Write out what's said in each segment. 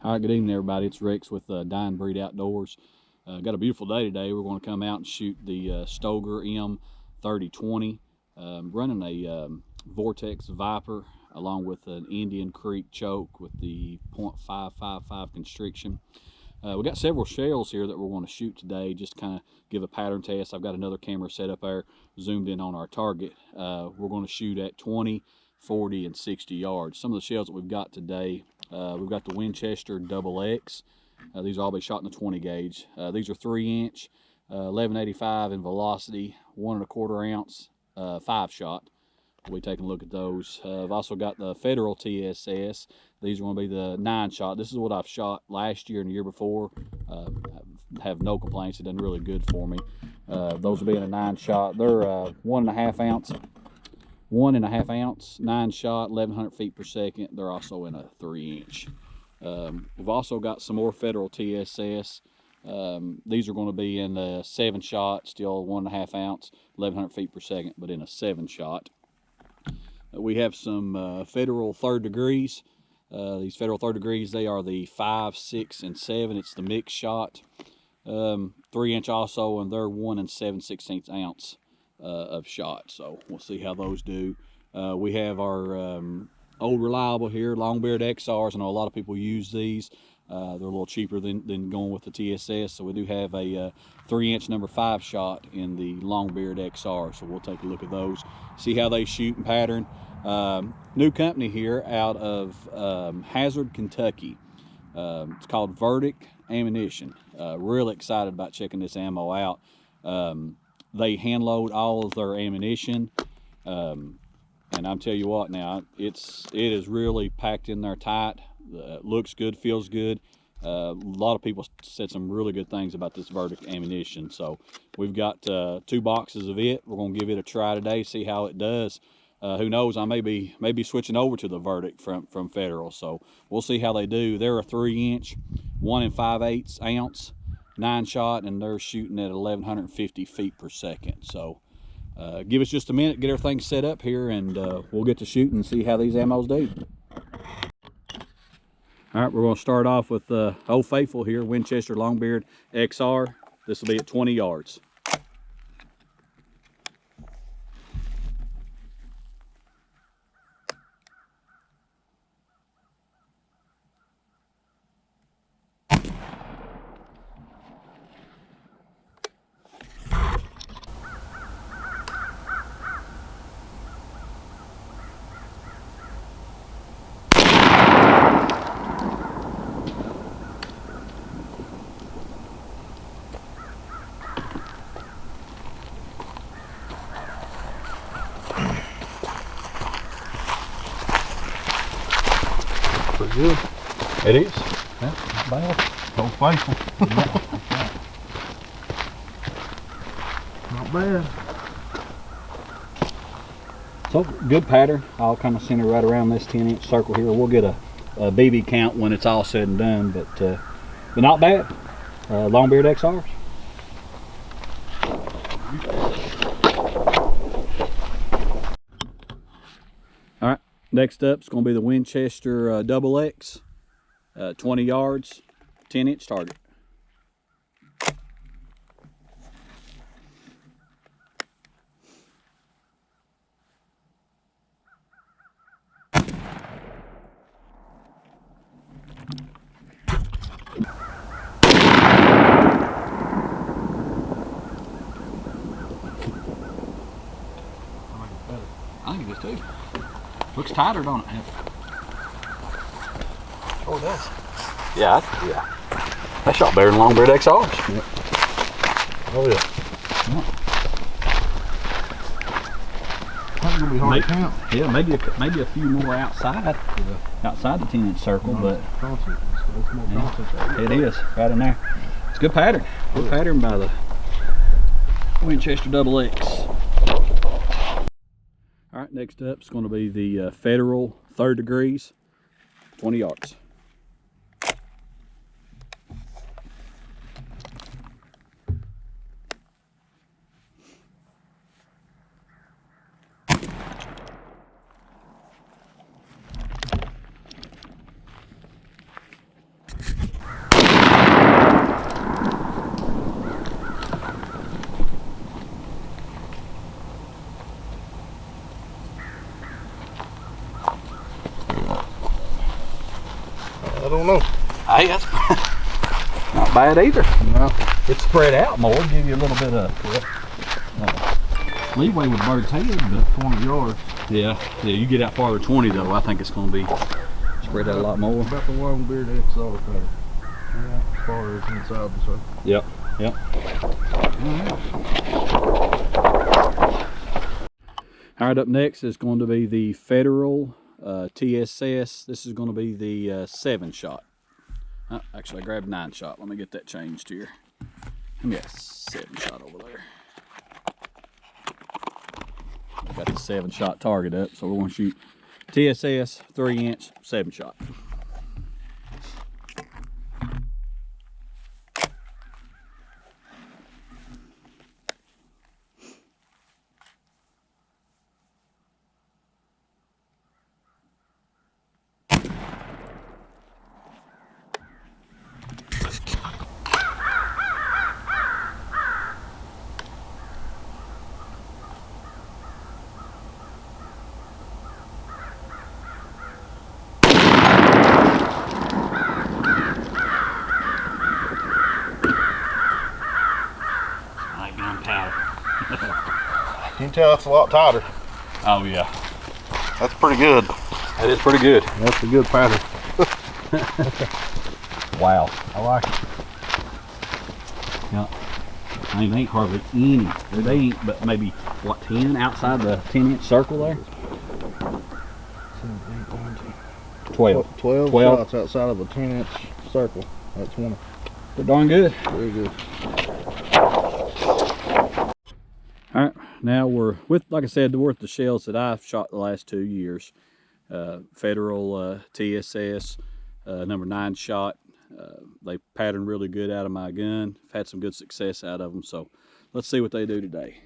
All right, good evening, everybody. It's Rex with Dying Breed Outdoors. Got a beautiful day today. We're going to come out and shoot the Stoeger M3020, running a Vortex Viper along with an Indian Creek choke with the .555 constriction. We got several shells here that we're going to shoot today, just kind of give a pattern test. I've got another camera set up there, zoomed in on our target. We're going to shoot at 20, 40, and 60 yards. Some of the shells that we've got today, we've got the Winchester XX. These will all be shot in the 20 gauge. These are 3-inch, 1185 in velocity, 1 1/4 ounce, 5-shot. We'll be taking a look at those. I've also got the Federal TSS. These are going to be the 9-shot. This is what I've shot last year and the year before. I have no complaints. It done really good for me. Those will be in a 9-shot. They're 1.5 ounce. 1.5 ounce, 9-shot, 1100 feet per second. They're also in a 3-inch. We've also got some more Federal TSS. These are going to be in the 7-shot, still 1.5 ounce, 1100 feet per second, but in a 7-shot. We have some Federal 3rd degrees. These Federal 3rd degrees, they are the 5, 6, and 7. It's the mixed shot. 3-inch also, and they're 1 7/16 ounce of shot. So we'll see how those do. We have our old reliable here, Longbeard XRs. I know a lot of people use these. They're a little cheaper than going with the TSS. So we do have a 3-inch number 5 shot in the Longbeard XR. So we'll take a look at those, see how they shoot and pattern. New company here out of Hazard, Kentucky. It's called Verdict Ammunition. Really excited about checking this ammo out. They hand load all of their ammunition. And I'm tell you what now, it is really packed in there tight. Looks good, feels good. A lot of people said some really good things about this Verdict ammunition. So we've got 2 boxes of it. We're gonna give it a try today, see how it does. Who knows, I may be switching over to the Verdict from Federal. So we'll see how they do. They're a 3-inch, 1 5/8 ounce, 9-shot, and they're shooting at 1150 feet per second. So give us just a minute, get everything set up here, and we'll get to shooting and see how these ammos do. All right, we're going to start off with Old Faithful here, Winchester Longbeard XR. This will be at 20 yards. Pretty good. It is. Yeah, not bad. Old Faithful. Not bad. So good pattern. I'll kind of center right around this 10-inch circle here. We'll get a BB count when it's all said and done, but not bad. Longbeard XRs. All right, next up is going to be the Winchester XX, 20 yards, 10-inch target. I think it is too. Looks tighter, don't it? Oh, it does. Yeah. That shot better than Longbeard XRs. Yep. Oh yeah. That's gonna be hard to count. Yeah, maybe a few more outside the 10-inch circle, but it's more concentrated. it is right in there. It's a good pattern. Good pattern by the Winchester XX. All right, next up is going to be the Federal 3rd degrees, 20 yards. I don't know. Hey, that's not bad either. No. It's spread out more, give you a little bit of leeway with bird's head, but 20 yards. yeah, you get out farther 20 though, I think it's going to be spread out a lot more. About the long beard XR cutter. Yeah, as far as inside the circle. Yep. All right, up next is going to be the Federal TSS. This is going to be the 7-shot. Actually, I grabbed 9-shot. Let me get that changed here. Let me get 7-shot over there. Got the 7-shot target up, so we're going to shoot TSS 3-inch 7-shot. You can tell that's a lot tighter. Oh yeah, That's pretty good. that is pretty good. That's a good pattern. Wow. I like it. Yeah. I mean, they ain't hardly any. They ain't but maybe, what, 10 outside the 10-inch circle there? 12. 12 12. shots outside of a 10-inch circle. That's one. They're darn good. Very good. All right, now we're with, like I said, we're with the shells that I've shot the last 2 years. Federal TSS, number 9 shot. They pattern really good out of my gun. I've had some good success out of them, so let's see what they do today.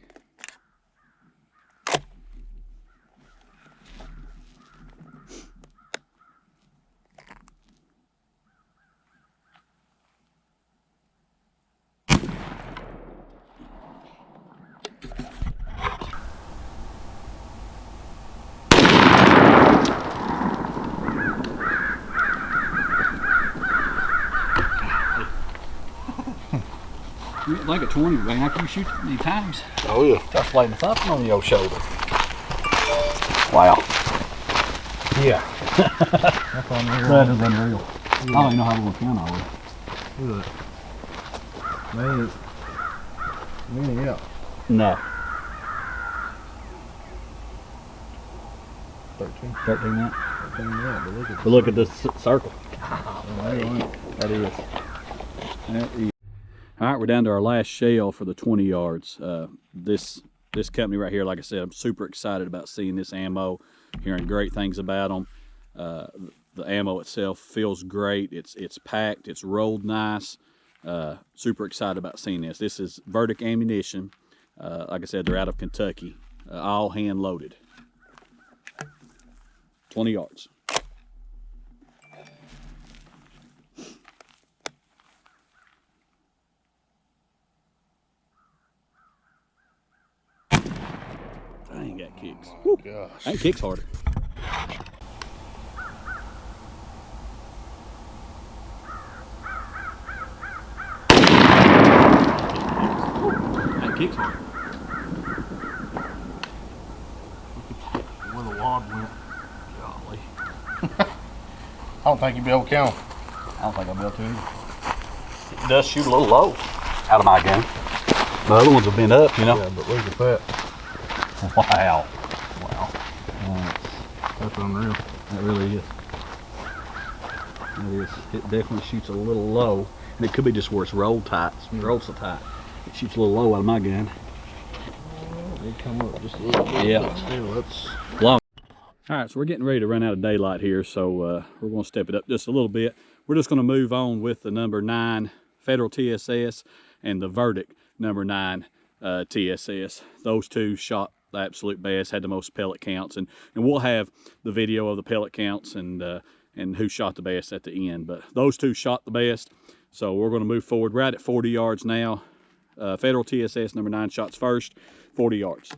Like a 20, man, after you shoot many times. Oh yeah. That's like thumping on your shoulder. Wow. Yeah. That's unreal. That is unreal. I don't even know how to count all of it. Look at that. Man, yeah. No. 13. 13 that. 13, yeah, But look at this circle. Unreal. That is. All right, we're down to our last shell for the 20 yards. This company right here, like I said, I'm super excited about seeing this ammo, hearing great things about them. The ammo itself feels great. It's packed. It's rolled nice. Super excited about seeing this. This is Verdict ammunition. Like I said, they're out of Kentucky. All hand loaded. 20 yards. I ain't got kicks. Oh, gosh. I ain't kicks harder. I ain't kicks harder. Where the wad went. Golly. I don't think you'd be able to count. I don't think I'll be able to either. It does shoot a little low out of my gun. The other ones have been up, you know. Yeah, but look at that. Wow. Wow. That's unreal. That really is. That is. It definitely shoots a little low. And it could be just where it's rolled tight. It's rolled so tight. It shoots a little low out of my gun. They come up just a little bit. Yeah. But still, that's Long. All right, so we're getting ready to run out of daylight here, so we're going to step it up just a little bit. We're just going to move on with the number 9 Federal TSS and the Verdict number 9 TSS. Those two shot the absolute best, had the most pellet counts, and we'll have the video of the pellet counts and who shot the best at the end. But those two shot the best, so we're going to move forward. We're right at 40 yards now. Federal TSS number 9 shots first, 40 yards.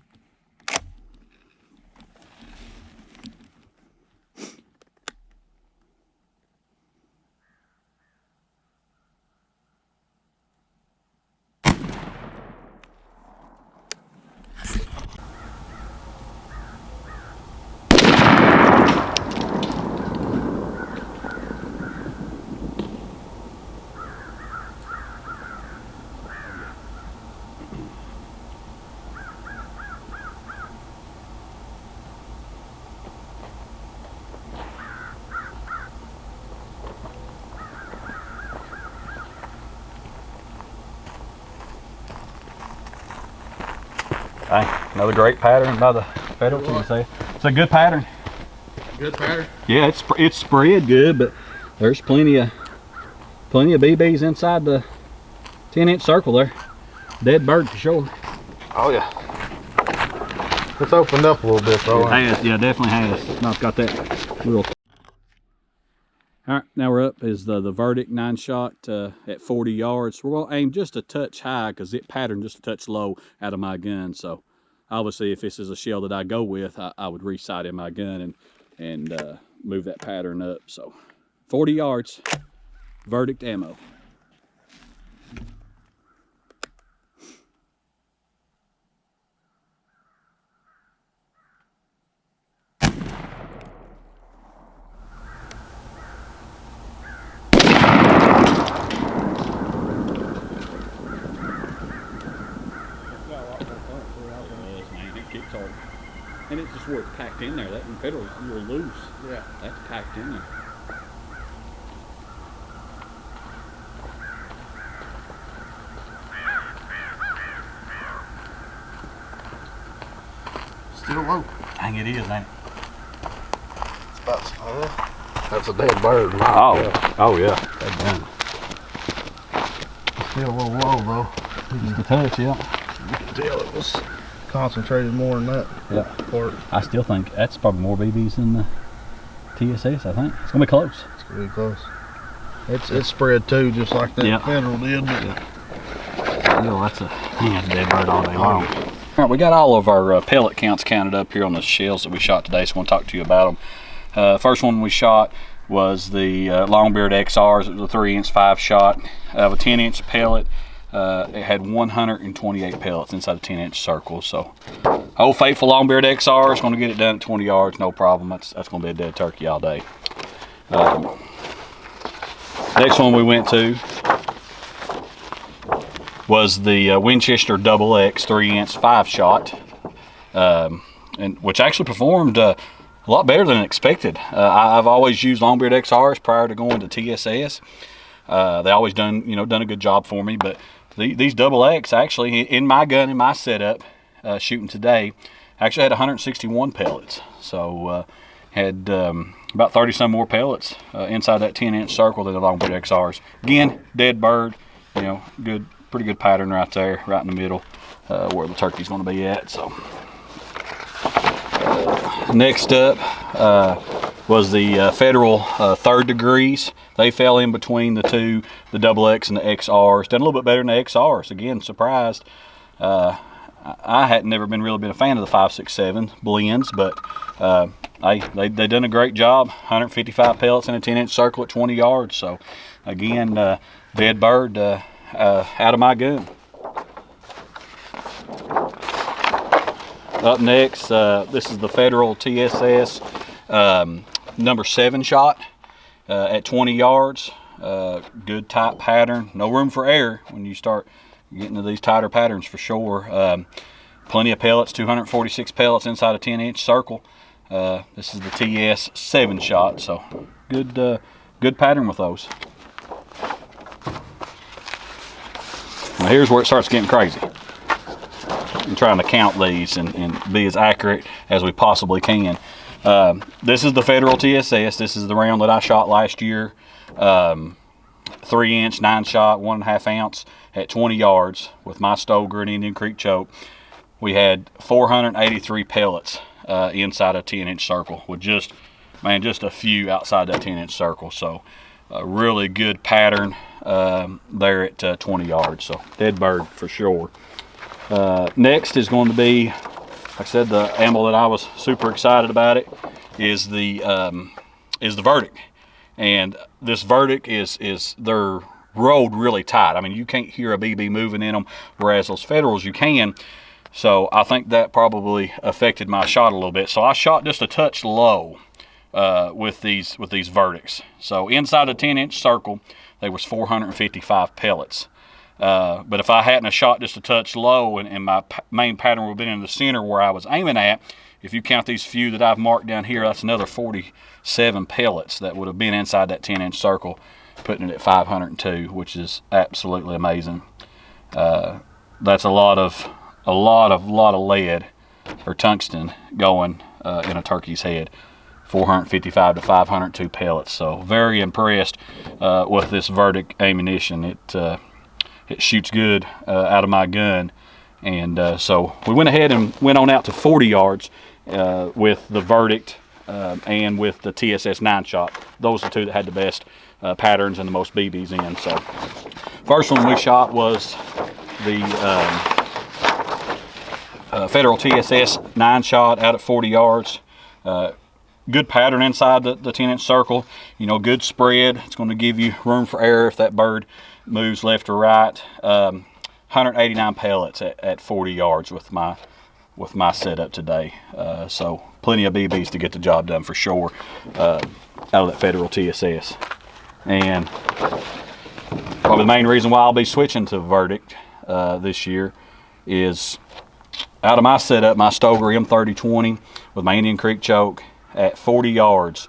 Hey, another great pattern by the Federal TSS. It's a good pattern. Good pattern? Yeah, it's spread good, but there's plenty of BBs inside the 10-inch circle there. Dead bird for sure. Oh yeah. It's opened up a little bit though. It has, yeah, definitely has. Now it's got that little. All right, now we're up is the verdict 9-shot at 40 yards. We're gonna aim just a touch high because it patterned just a touch low out of my gun. So obviously if this is a shell that I go with, I would re-sight in my gun and move that pattern up. So 40 yards, verdict ammo. And it's just where it's packed in there. That Federal's a little loose. Yeah. That's packed in there. Still low. Dang, it is, ain't it? It's about, that's a dead bird. Oh yeah. That's done. Still a little low though. Just a touch, yeah. You can tell it was concentrated more than that. Yeah. Part. I still think that's probably more BBs than the TSS, I think. It's gonna be close. It's gonna be close. It's spread too, just like that Federal did. But That's a dead bird all day long. All right, we got all of our pellet counts counted up here on the shells that we shot today, so I want to talk to you about them. First one we shot was the Longbeard XRs. It was a 3-inch 5-shot of a 10-inch pellet. It had 128 pellets inside a 10-inch circle. So, old faithful Longbeard XR is going to get it done at 20 yards, no problem. That's going to be a dead turkey all day. Next one we went to was the Winchester XX 3-inch 5-shot, and which actually performed a lot better than expected. I've always used Longbeard XRs prior to going to TSS. They always done a good job for me, but these XX actually in my gun, in my setup, shooting today, actually had 161 pellets. So had about 30 some more pellets inside that 10-inch circle than the Longbeard XRs. Again, dead bird, pretty good pattern right there, right in the middle, where the turkey's going to be at. So next up was the Federal 3rd degrees. They fell in between the two, the XX and the XRs. Done a little bit better than the XRs. Again, surprised. I had never really been a fan of the 5.67 blends, but they done a great job. 155 pellets in a 10-inch circle at 20 yards. So again, dead bird out of my gun. Up next, this is the Federal TSS number 7 shot at 20 yards. Good tight pattern. No room for error when you start getting to these tighter patterns for sure. Plenty of pellets, 246 pellets inside a 10-inch circle. This is the TS 7 shot, so good pattern with those. Now here's where it starts getting crazy. I'm trying to count these and be as accurate as we possibly can. This is the Federal TSS. This is the round that I shot last year. 3-inch 9-shot, 1.5 ounce at 20 yards with my Stoeger and Indian Creek choke. We had 483 pellets inside a 10-inch circle with just a few outside that 10-inch circle. So a really good pattern there at 20 yards. So dead bird for sure. Next is going to be, like I said, the ammo that I was super excited about it is the verdict. And this verdict is they're rolled really tight. I mean, you can't hear a BB moving in them, whereas those Federals you can. So I think that probably affected my shot a little bit. So I shot just a touch low with these verdicts. So inside a 10-inch circle, there was 455 pellets. But if I hadn't have shot just a touch low and my main pattern would have been in the center where I was aiming at, if you count these few that I've marked down here, that's another 47 pellets that would have been inside that 10-inch circle, putting it at 502, which is absolutely amazing. That's a lot of a lot of lead or tungsten going in a turkey's head. 455 to 502 pellets. So very impressed with this Verdict ammunition. It shoots good out of my gun, and so we went ahead and went on out to 40 yards with the Verdict and with the TSS 9-shot. Those are the two that had the best patterns and the most BBs in. So first one we shot was the Federal TSS 9-shot out at 40 yards. Good pattern inside the 10-inch circle. You know, good spread. It's going to give you room for error if that bird moves left or right. 189 pellets at 40 yards with my setup today. So plenty of BBs to get the job done for sure out of that Federal TSS. And probably the main reason why I'll be switching to Verdict this year is out of my setup, my Stoeger M3020 with my Indian Creek choke. At 40 yards,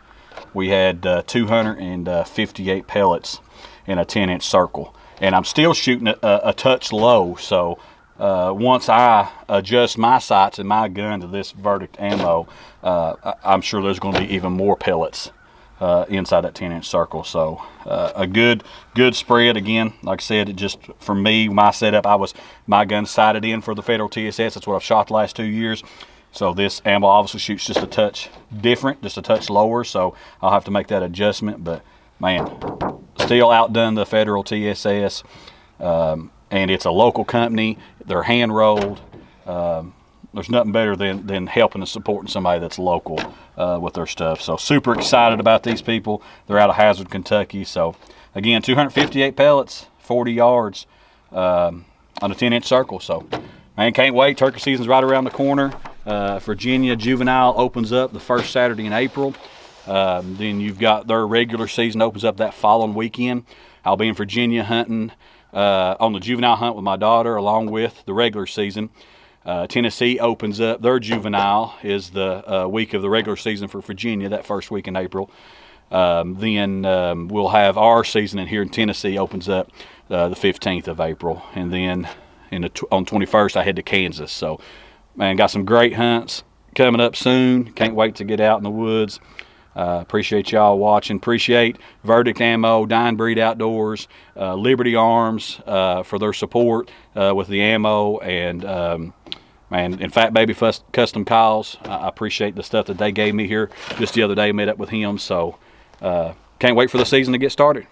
we had 258 pellets in a 10-inch circle. And I'm still shooting a touch low, so once I adjust my sights and my gun to this Verdict ammo, I'm sure there's going to be even more pellets inside that 10-inch circle. So a good spread. Again, like I said, it just, for me, my setup, my gun sighted in for the Federal TSS. That's what I've shot the last 2 years. So this ammo obviously shoots just a touch different, just a touch lower, so I'll have to make that adjustment. But man, still outdone the Federal TSS, and it's a local company. They're hand rolled. There's nothing better than helping and supporting somebody that's local with their stuff. So super excited about these people. They're out of Hazard, Kentucky. So again, 258 pellets, 40 yards on a 10-inch circle. So man, can't wait. Turkey season's right around the corner. Virginia Juvenile opens up the first Saturday in April. Then you've got their regular season opens up that following weekend. I'll be in Virginia hunting on the juvenile hunt with my daughter along with the regular season. Tennessee opens up their juvenile is the week of the regular season for Virginia, that first week in April. Then we'll have our season in here in Tennessee opens up the 15th of April. And then on 21st I head to Kansas. So man, got some great hunts coming up soon. Can't wait to get out in the woods. Appreciate y'all watching. Appreciate Verdict Ammo, Dying Breed Outdoors, Liberty Arms for their support with the ammo, and man, and Fat Baby Custom Calls. I appreciate the stuff that they gave me here just the other day. Met up with him, so can't wait for the season to get started.